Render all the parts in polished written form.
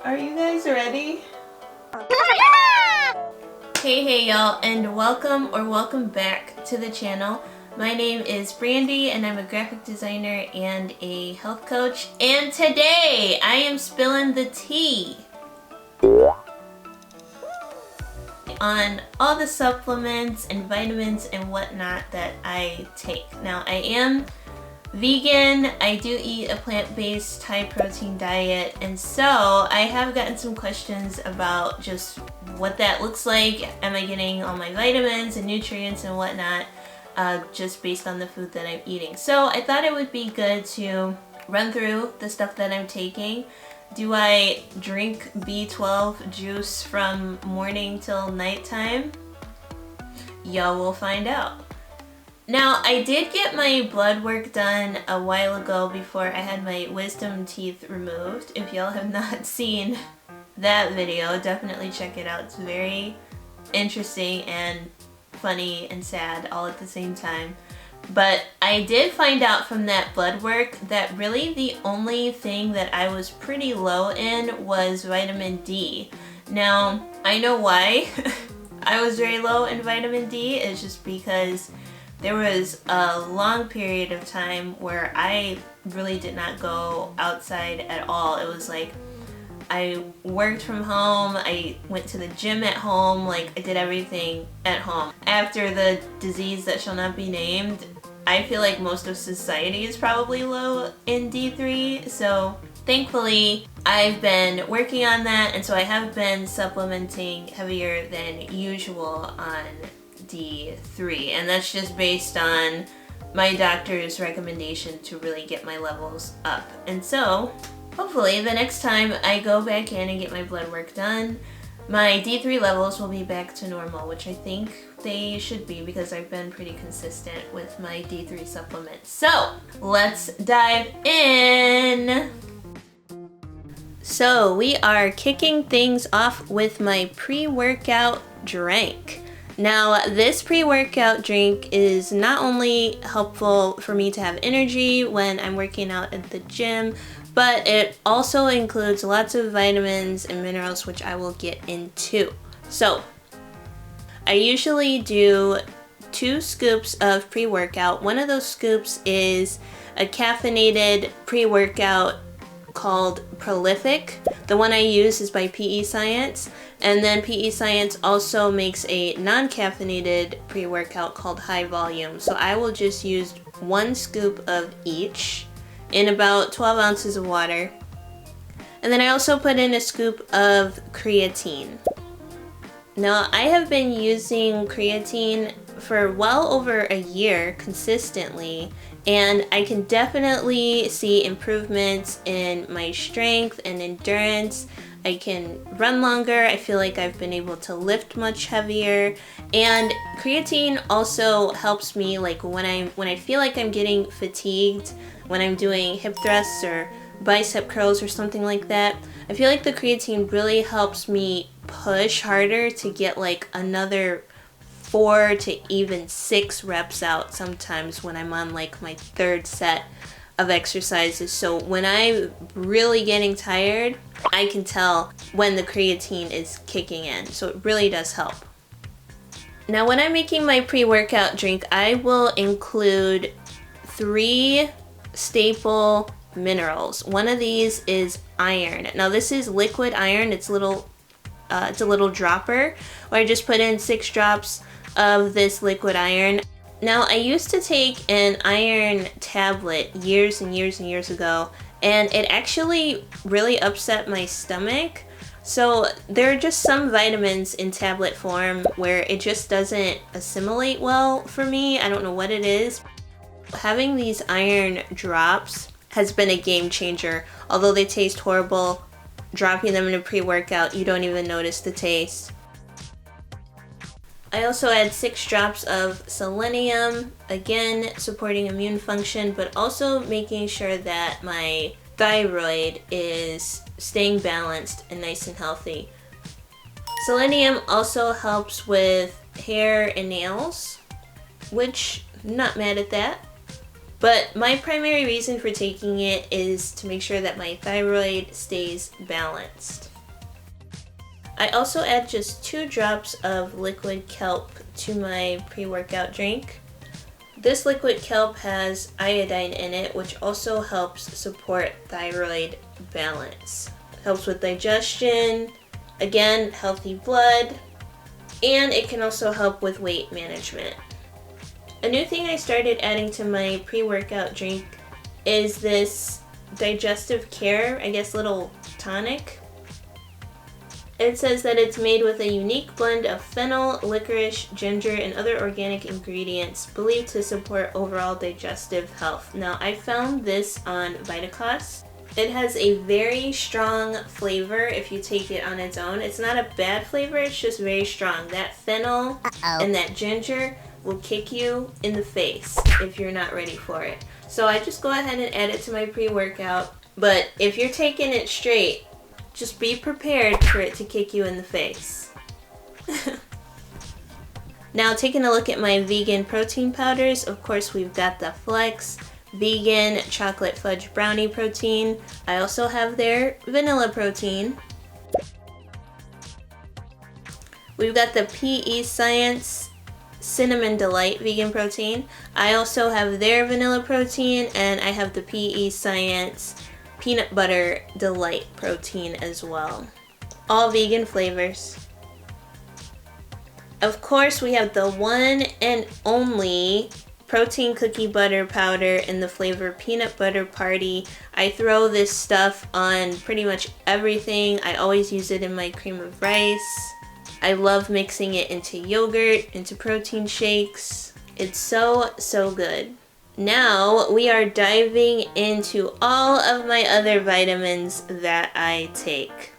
Are you guys ready? Hey y'all, and welcome back to the channel. My name is Brandy and I'm a graphic designer and a health coach, and today I am spilling the tea on all the supplements and vitamins and whatnot that I take. Now, I am vegan. I do eat a plant-based high protein diet, and so I have gotten some questions about just what that looks like. Am I getting all my vitamins and nutrients and whatnot just based on the food that I'm eating? So I thought it would be good to run through the stuff that I'm taking. Do I drink B12 juice from morning till nighttime? Y'all will find out. Now, I did get my blood work done a while ago before I had my wisdom teeth removed. If y'all have not seen that video, definitely check it out. It's very interesting and funny and sad all at the same time. But I did find out from that blood work that really the only thing that I was pretty low in was vitamin D. Now, I know why I was very low in vitamin D. It's just because there was a long period of time where I really did not go outside at all. It was like I worked from home, I went to the gym at home, like I did everything at home. After the disease that shall not be named, I feel like most of society is probably low in D3, so thankfully I've been working on that, and so I have been supplementing heavier than usual on D3, and that's just based on my doctor's recommendation to really get my levels up. And so hopefully the next time I go back in and get my blood work done, my D3 levels will be back to normal, which I think they should be because I've been pretty consistent with my D3 supplements. So let's dive in. So we are kicking things off with my pre-workout drink. Now, this pre-workout drink is not only helpful for me to have energy when I'm working out at the gym, but it also includes lots of vitamins and minerals, which I will get into. So, I usually do 2 scoops of pre-workout. One of those scoops is a caffeinated pre-workout called Prolific. The one I use is by PE Science, and then PE Science also makes a non-caffeinated pre-workout called High Volume. So I will just use 1 scoop of each in about 12 ounces of water. And then I also put in a scoop of creatine. Now, I have been using creatine for well over a year consistently, and I can definitely see improvements in my strength and endurance. I can run longer. I feel like I've been able to lift much heavier, and creatine also helps me like when I feel like I'm getting fatigued when I'm doing hip thrusts or bicep curls or something like that. I feel like the creatine really helps me push harder to get like another 4 to even 6 reps out sometimes when I'm on like my 3rd set of exercises. So when I'm really getting tired, I can tell when the creatine is kicking in. So it really does help. Now, when I'm making my pre-workout drink, I will include 3 staple minerals. One of these is iron. Now, this is liquid iron. It's a little dropper where I just put in 6 drops of this liquid iron. Now, I used to take an iron tablet years and years and years ago, and it actually really upset my stomach. So there are just some vitamins in tablet form where it just doesn't assimilate well for me. I don't know what it is. Having these iron drops has been a game changer. Although they taste horrible, dropping them in a pre-workout, you don't even notice the taste. I also add 6 drops of selenium, again supporting immune function, but also making sure that my thyroid is staying balanced and nice and healthy. Selenium also helps with hair and nails, which I'm not mad at that. But my primary reason for taking it is to make sure that my thyroid stays balanced. I also add just 2 drops of liquid kelp to my pre-workout drink. This liquid kelp has iodine in it, which also helps support thyroid balance. Helps with digestion, again, healthy blood, and it can also help with weight management. A new thing I started adding to my pre-workout drink is this digestive care, I guess, little tonic. It says that it's made with a unique blend of fennel, licorice, ginger, and other organic ingredients believed to support overall digestive health. Now, I found this on Vitacost. It has a very strong flavor if you take it on its own. It's not a bad flavor, it's just very strong. That fennel and that ginger will kick you in the face if you're not ready for it. So I just go ahead and add it to my pre-workout. But if you're taking it straight, just be prepared for it to kick you in the face. Now, taking a look at my vegan protein powders, of course we've got the Flex Vegan Chocolate Fudge Brownie Protein. I also have their Vanilla Protein. We've got the PE Science Cinnamon Delight Vegan Protein. I also have their Vanilla Protein, and I have the PE Science Peanut Butter Delight Protein as well. All vegan flavors. Of course, we have the one and only protein cookie butter powder in the flavor Peanut Butter Party. I throw this stuff on pretty much everything. I always use it in my cream of rice. I love mixing it into yogurt, into protein shakes. It's so, so good. Now we are diving into all of my other vitamins that I take.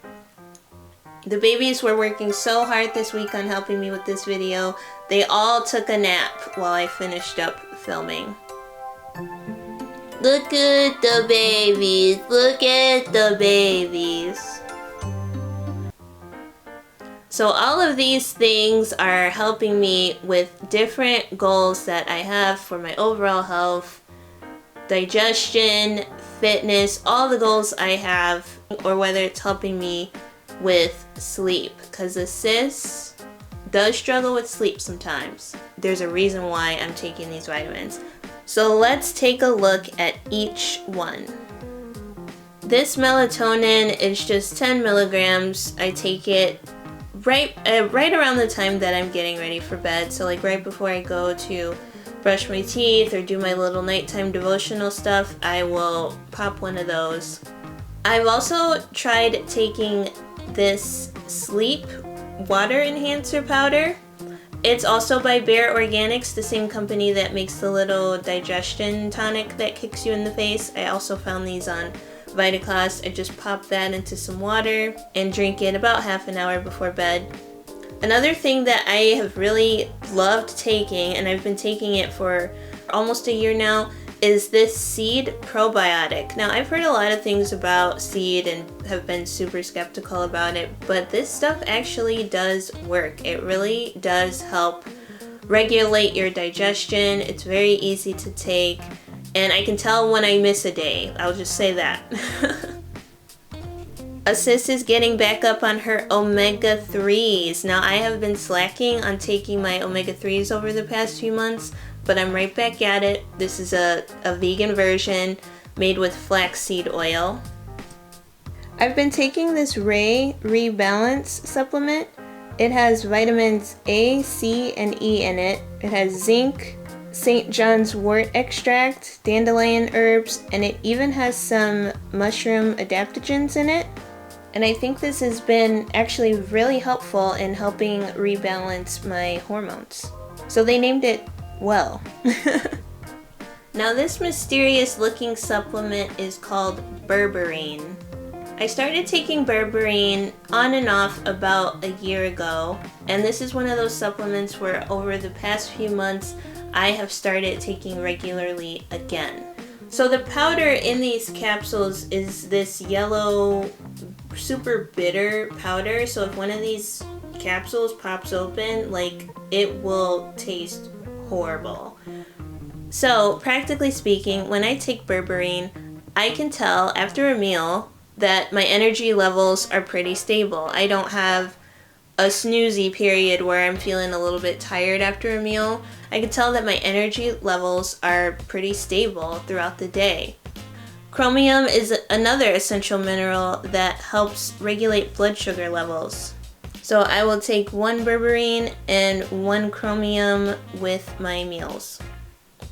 The babies were working so hard this week on helping me with this video. They all took a nap while I finished up filming. Look at the babies, look at the babies. So all of these things are helping me with different goals that I have for my overall health, digestion, fitness, all the goals I have, or whether it's helping me with sleep, because the sis does struggle with sleep sometimes. There's a reason why I'm taking these vitamins. So let's take a look at each one. This melatonin is just 10 milligrams. I take it right around the time that I'm getting ready for bed. So like right before I go to brush my teeth or do my little nighttime devotional stuff, I will pop one of those. I've also tried taking this sleep water enhancer powder. It's also by Bare Organics, the same company that makes the little digestion tonic that kicks you in the face. I also found these on Vitacost. I just pop that into some water and drink it about half an hour before bed. Another thing that I have really loved taking, and I've been taking it for almost a year now, is this seed probiotic. Now, I've heard a lot of things about seed and have been super skeptical about it, but this stuff actually does work. It really does help regulate your digestion. It's very easy to take, and I can tell when I miss a day. I'll just say that. A sis is getting back up on her omega-3s. Now, I have been slacking on taking my omega-3s over the past few months, but I'm right back at it. This is a vegan version made with flaxseed oil. I've been taking this Ray Rebalance supplement. It has vitamins A, C, and E in it. It has zinc, St. John's wort extract, dandelion herbs, and it even has some mushroom adaptogens in it. And I think this has been actually really helpful in helping rebalance my hormones. So they named it well. Now this mysterious looking supplement is called berberine. I started taking berberine on and off about a year ago, and this is one of those supplements where over the past few months I have started taking regularly again. So the powder in these capsules is this yellow, super bitter powder. So if one of these capsules pops open, like, it will taste horrible. So practically speaking, when I take berberine, I can tell after a meal that my energy levels are pretty stable. I don't have a snoozy period where I'm feeling a little bit tired after a meal. I can tell that my energy levels are pretty stable throughout the day. Chromium is another essential mineral that helps regulate blood sugar levels. So I will take 1 berberine and 1 chromium with my meals.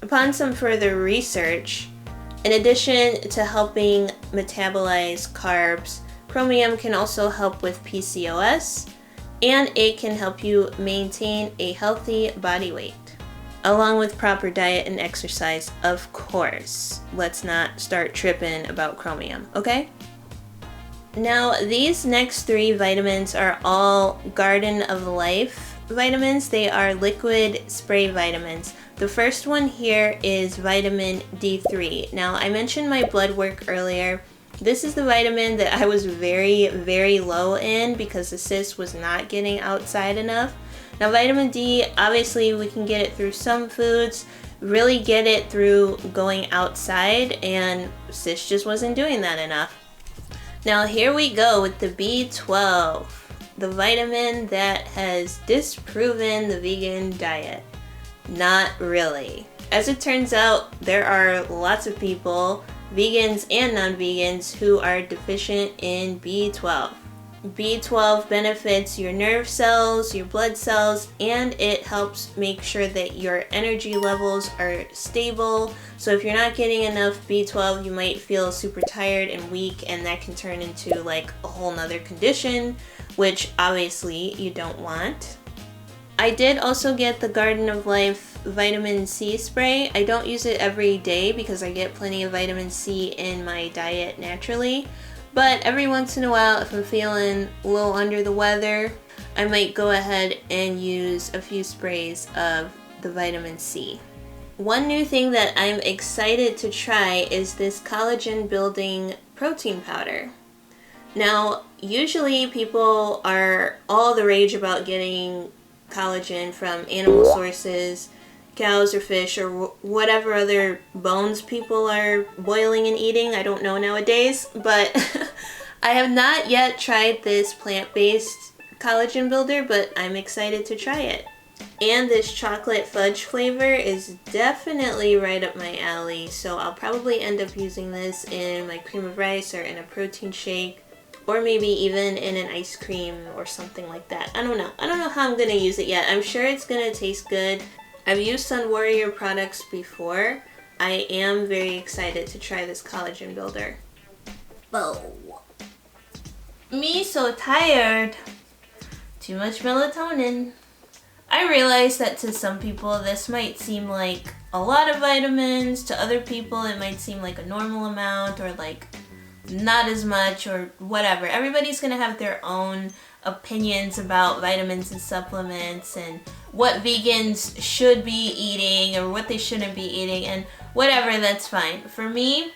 Upon some further research, in addition to helping metabolize carbs, chromium can also help with PCOS, and it can help you maintain a healthy body weight, along with proper diet and exercise, of course. Let's not start tripping about chromium, okay? Now, these next 3 vitamins are all Garden of Life vitamins. They are liquid spray vitamins. The first one here is vitamin D3. Now, I mentioned my blood work earlier. This is the vitamin that I was very, very low in because the cyst was not getting outside enough. Now, vitamin D, obviously we can get it through some foods, really get it through going outside, and cyst just wasn't doing that enough. Now here we go with the B12, the vitamin that has disproven the vegan diet. Not really. As it turns out, there are lots of people, vegans and non-vegans, who are deficient in B12. B12 benefits your nerve cells, your blood cells, and it helps make sure that your energy levels are stable. So if you're not getting enough B12, you might feel super tired and weak, and that can turn into like a whole nother condition, which obviously you don't want. I did also get the Garden of Life vitamin C spray. I don't use it every day because I get plenty of vitamin C in my diet naturally. But every once in a while, if I'm feeling a little under the weather, I might go ahead and use a few sprays of the vitamin C. One new thing that I'm excited to try is this collagen building protein powder. Now, usually people are all the rage about getting collagen from animal sources, cows or fish or whatever other bones people are boiling and eating. I don't know nowadays, but I have not yet tried this plant-based collagen builder, but I'm excited to try it. And this chocolate fudge flavor is definitely right up my alley, so I'll probably end up using this in my cream of rice or in a protein shake, or maybe even in an ice cream or something like that. I don't know how I'm gonna use it yet. I'm sure it's gonna taste good. I've used Sun Warrior products before. I am very excited to try this collagen builder. Oh. Me so tired. Too much melatonin. I realize that to some people this might seem like a lot of vitamins. To other people it might seem like a normal amount, or like not as much, or whatever. Everybody's gonna have their own opinions about vitamins and supplements and what vegans should be eating or what they shouldn't be eating, and whatever, that's fine. For me,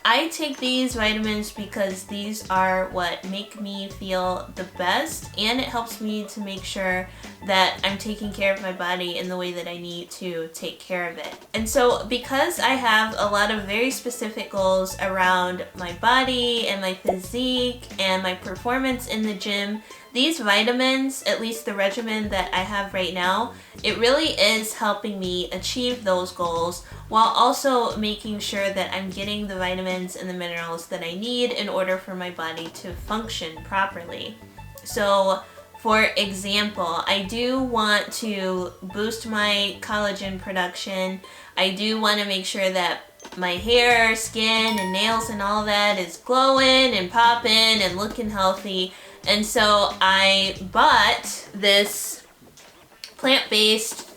I take these vitamins because these are what make me feel the best, and it helps me to make sure that I'm taking care of my body in the way that I need to take care of it. And so because I have a lot of very specific goals around my body and my physique and my performance in the gym, these vitamins, at least the regimen that I have right now, it really is helping me achieve those goals while also making sure that I'm getting the vitamins and the minerals that I need in order for my body to function properly. So, for example, I do want to boost my collagen production. I do want to make sure that my hair, skin, and nails and all that is glowing and popping and looking healthy. And so I bought this plant-based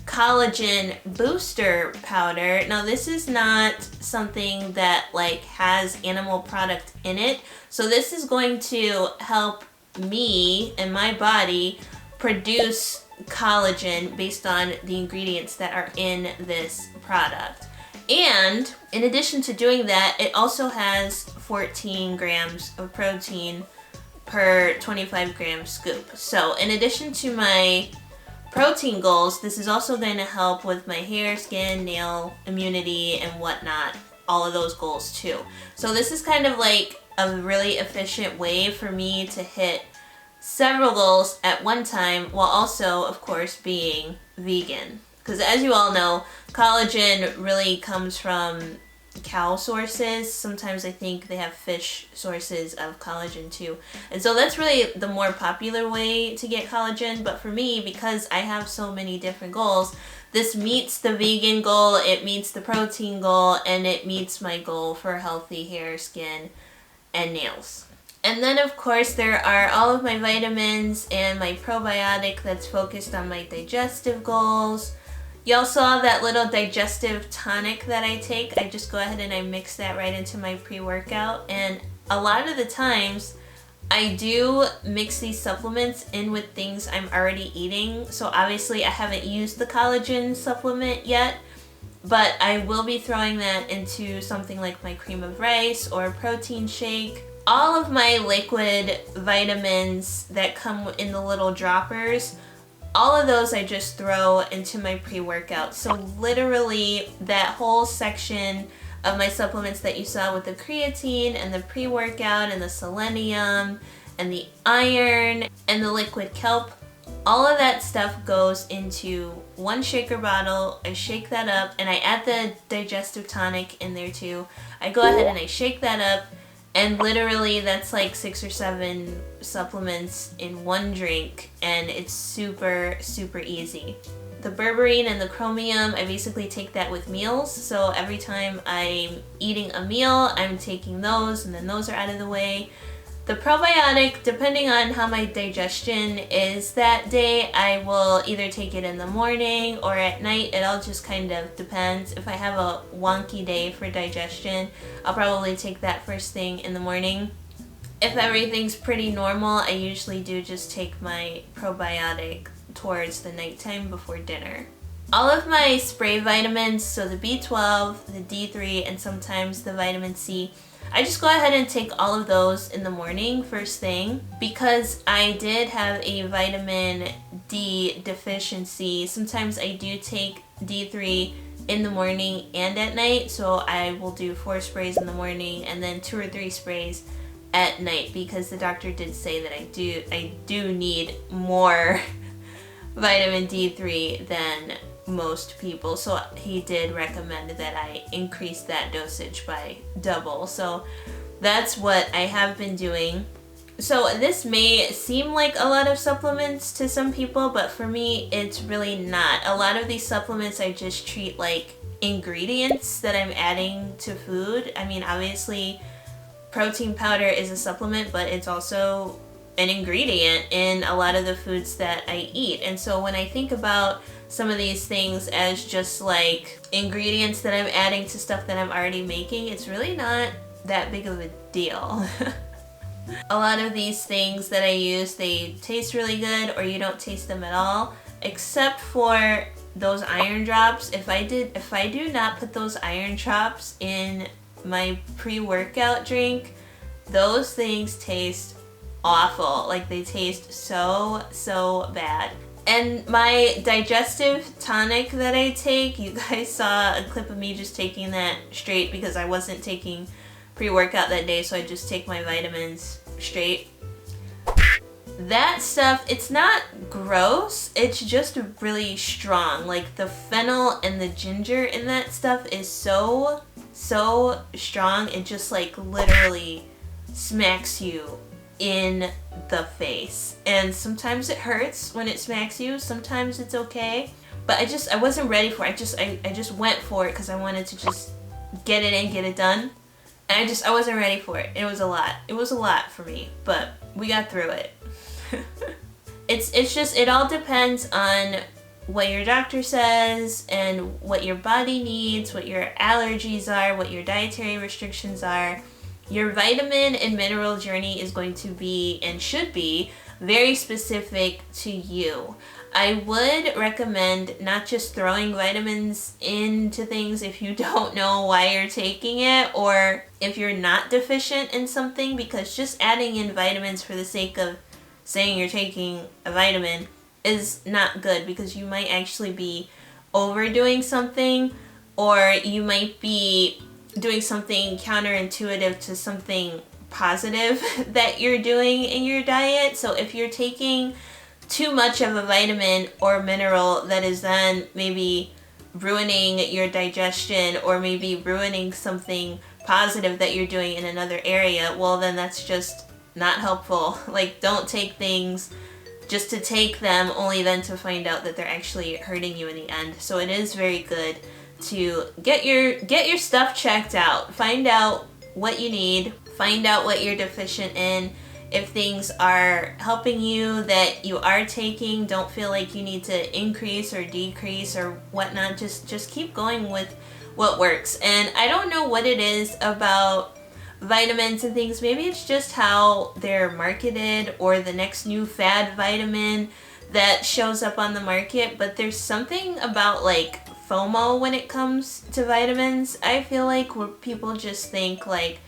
collagen booster powder. Now this is not something that like has animal product in it. So this is going to help me and my body produce collagen based on the ingredients that are in this product. And in addition to doing that, it also has 14 grams of protein per 25 gram scoop. So in addition to my protein goals, this is also going to help with my hair, skin, nail, immunity, and whatnot. All of those goals too. So this is kind of like a really efficient way for me to hit several goals at one time while also, of course, being vegan. Because as you all know, collagen really comes from cow sources. Sometimes I think they have fish sources of collagen too. And so that's really the more popular way to get collagen. But for me, because I have so many different goals, this meets the vegan goal, it meets the protein goal, and it meets my goal for healthy hair, skin, and nails. And then of course there are all of my vitamins and my probiotic that's focused on my digestive goals. Y'all saw that little digestive tonic that I take. I just go ahead and I mix that right into my pre-workout. And a lot of the times I do mix these supplements in with things I'm already eating. So obviously I haven't used the collagen supplement yet, but I will be throwing that into something like my cream of rice or protein shake. All of my liquid vitamins that come in the little droppers, all of those I just throw into my pre-workout. So literally that whole section of my supplements that you saw with the creatine and the pre-workout and the selenium and the iron and the liquid kelp, all of that stuff goes into one shaker bottle. I shake that up and I add the digestive tonic in there too. I go ahead and I shake that up, and literally that's like 6 or 7 supplements in one drink, and it's super, super easy. The berberine and the chromium, I basically take that with meals. So every time I'm eating a meal, I'm taking those, and then those are out of the way. The probiotic, depending on how my digestion is that day, I will either take it in the morning or at night. It all just kind of depends. If I have a wonky day for digestion, I'll probably take that first thing in the morning. If everything's pretty normal, I usually do just take my probiotic towards the nighttime before dinner. All of my spray vitamins, so the B12, the D3, and sometimes the vitamin C, I just go ahead and take all of those in the morning first thing, because I did have a vitamin D deficiency. Sometimes I do take D3 in the morning and at night, so I will do 4 sprays in the morning and then 2 or 3 sprays at night, because the doctor did say that I do need more vitamin D3 than most people, so he did recommend that I increase that dosage by double. So that's what I have been doing. So this may seem like a lot of supplements to some people, but for me it's really not. A lot of these supplements I just treat like ingredients that I'm adding to food. I mean, obviously protein powder is a supplement, but it's also an ingredient in a lot of the foods that I eat. And so when I think about some of these things as just like ingredients that I'm adding to stuff that I'm already making, it's really not that big of a deal. A lot of these things that I use, they taste really good or you don't taste them at all, except for those iron drops. If I do not put those iron drops in my pre-workout drink, those things taste awful. Like, they taste so bad. And my digestive tonic that I take, you guys saw a clip of me just taking that straight because I wasn't taking pre-workout that day, so I just take my vitamins straight. That stuff, it's not gross, it's just really strong. Like, the fennel and the ginger in that stuff is so strong, it just like literally smacks you in the face. And sometimes it hurts when it smacks you, sometimes it's okay. But I wasn't ready for it. I just went for it because I wanted to just get it in, get it done. And I wasn't ready for it. It was a lot. It was a lot for me, but we got through it. It's just, it all depends on what your doctor says and what your body needs, what your allergies are, what your dietary restrictions are. Your vitamin and mineral journey is going to be, and should be, very specific to you. I would recommend not just throwing vitamins into things if you don't know why you're taking it, or if you're not deficient in something, because just adding in vitamins for the sake of saying you're taking a vitamin is not good, because you might actually be overdoing something, or you might be doing something counterintuitive to something positive that you're doing in your diet. So if you're taking too much of a vitamin or mineral that is then maybe ruining your digestion, or maybe ruining something positive that you're doing in another area, well, then that's just not helpful. Like, don't take things just to take them, only then to find out that they're actually hurting you in the end. So it is very good to get your stuff checked out. Find out what you need, find out what you're deficient in. If things are helping you that you are taking, don't feel like you need to increase or decrease or whatnot. Just keep going with what works. And I don't know what it is about vitamins and things. Maybe it's just how they're marketed, or the next new fad vitamin that shows up on the market. But there's something about like FOMO when it comes to vitamins, I feel like, where people just think like,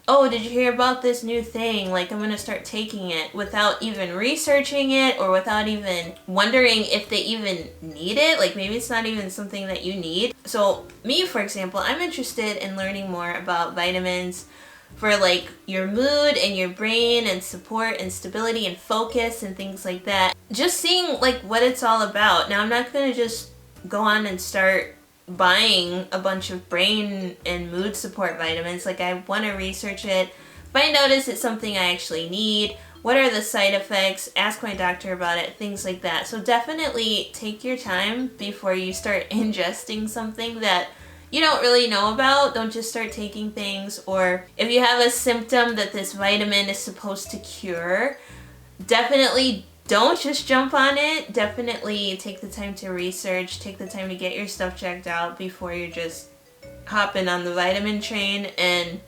oh, did you hear about this new thing? Like, I'm gonna start taking it, without even researching it, or without even wondering if they even need it. Like, maybe it's not even something that you need. So me, for example, I'm interested in learning more about vitamins for like your mood and your brain and support and stability and focus and things like that. Just seeing like what it's all about. Now, I'm not gonna just go on and start buying a bunch of brain and mood support vitamins. Like, I want to research it, find out, is it something I actually need? What are the side effects? Ask my doctor about it, things like that. So definitely take your time before you start ingesting something that you don't really know about. Don't just start taking things. Or if you have a symptom that this vitamin is supposed to cure, definitely don't just jump on it. Definitely take the time to research, take the time to get your stuff checked out before you're just hopping on the vitamin train and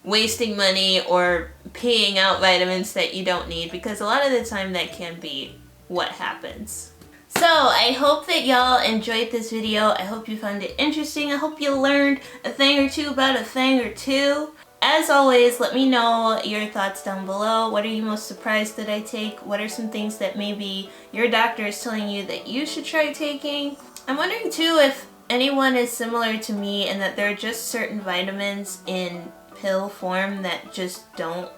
wasting money or paying out vitamins that you don't need, because a lot of the time that can be what happens. So I hope that y'all enjoyed this video. I hope you found it interesting. I hope you learned a thing or two about a thing or two. As always, let me know your thoughts down below. What are you most surprised that I take? What are some things that maybe your doctor is telling you that you should try taking? I'm wondering too if anyone is similar to me, and that there are just certain vitamins in pill form that just don't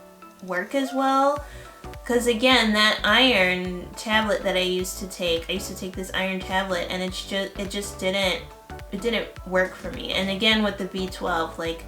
work as well. Because again, that iron tablet that I used to take this iron tablet, and it just didn't work for me. And again with the B12, like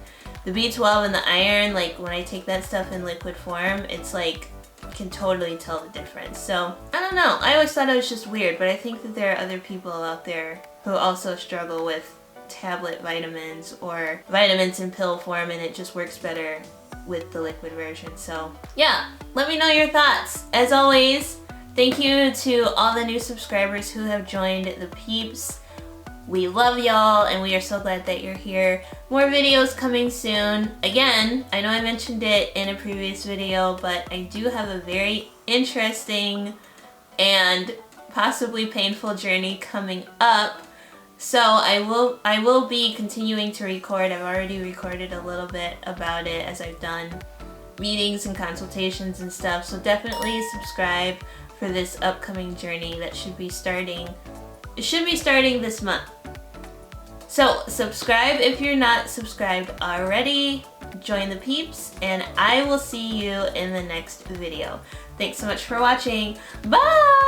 the B12 and the iron, like when I take that stuff in liquid form, it's like I can totally tell the difference. So I don't know, I always thought it was just weird, but I think that there are other people out there who also struggle with tablet vitamins or vitamins in pill form, and it just works better with the liquid version. So yeah, let me know your thoughts. As always, thank you to all the new subscribers who have joined the peeps. We love y'all, and we are so glad that you're here. More videos coming soon. Again, I know I mentioned it in a previous video, but I do have a very interesting and possibly painful journey coming up. So I will be continuing to record. I've already recorded a little bit about it as I've done meetings and consultations and stuff. So definitely subscribe for this upcoming journey that should be starting. It should be starting this month. So subscribe if you're not subscribed already. Join the peeps, and I will see you in the next video. Thanks so much for watching. Bye!